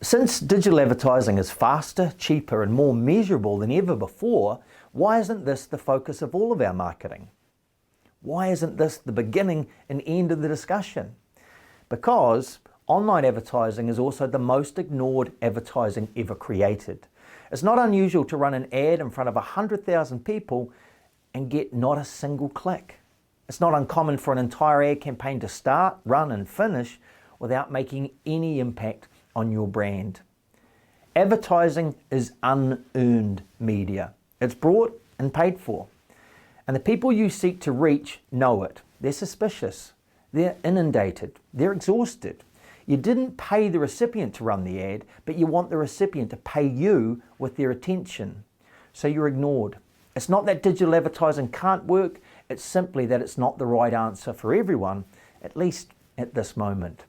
Since digital advertising is faster, cheaper and more measurable than ever before, why isn't this the focus of all of our marketing? Why isn't this the beginning and end of the discussion? Because online advertising is also the most ignored advertising ever created. It's not unusual to run an ad in front of 100,000 people and get not a single click. It's not uncommon for an entire ad campaign to start, run and finish without making any impact on your brand. Advertising is unearned media. It's bought and paid for. And the people you seek to reach know it. They're suspicious. They're inundated. They're exhausted. You didn't pay the recipient to run the ad, but you want the recipient to pay you with their attention. So you're ignored. It's not that digital advertising can't work, it's simply that it's not the right answer for everyone, at least at this moment.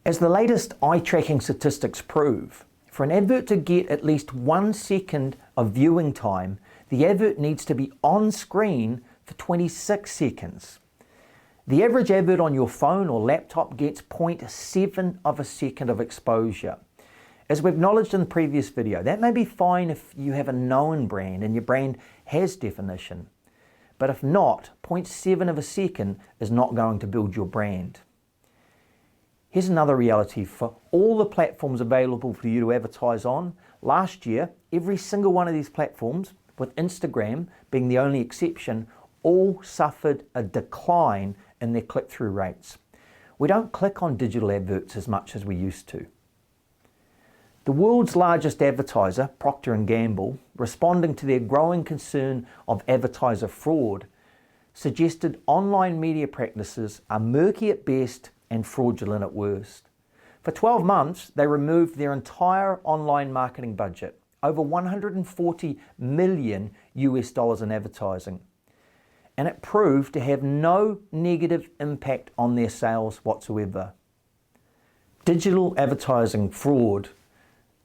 As the latest eye tracking statistics prove, for an advert to get at least 1 second of viewing time, the advert needs to be on screen for 26 seconds. The average advert on your phone or laptop gets 0.7 of a second of exposure. As we've acknowledged in the previous video, that may be fine if you have a known brand and your brand has definition. But if not, 0.7 of a second is not going to build your brand. Here's another reality for all the platforms available for you to advertise on. Last year, every single one of these platforms, with Instagram being the only exception, all suffered a decline in their click-through rates. We don't click on digital adverts as much as we used to. The world's largest advertiser, Procter & Gamble, responding to their growing concern of advertiser fraud, suggested online media practices are murky at best and fraudulent at worst. For 12 months, they removed their entire online marketing budget, over $140 million in advertising. And it proved to have no negative impact on their sales whatsoever. Digital advertising fraud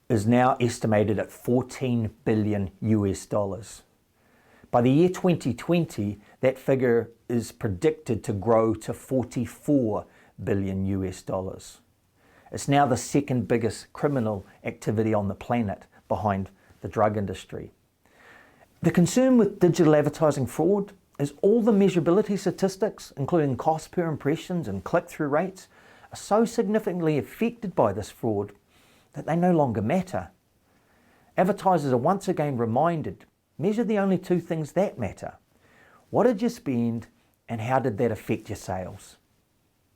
is now estimated at $14 billion. By the year 2020, that figure is predicted to grow to $44 billion. It's now the second biggest criminal activity on the planet behind the drug industry. The concern with digital advertising fraud is all the measurability statistics, including cost per impressions and click-through rates, are so significantly affected by this fraud that they no longer matter. Advertisers are once again reminded, measure the only two things that matter. What did you spend and how did that affect your sales?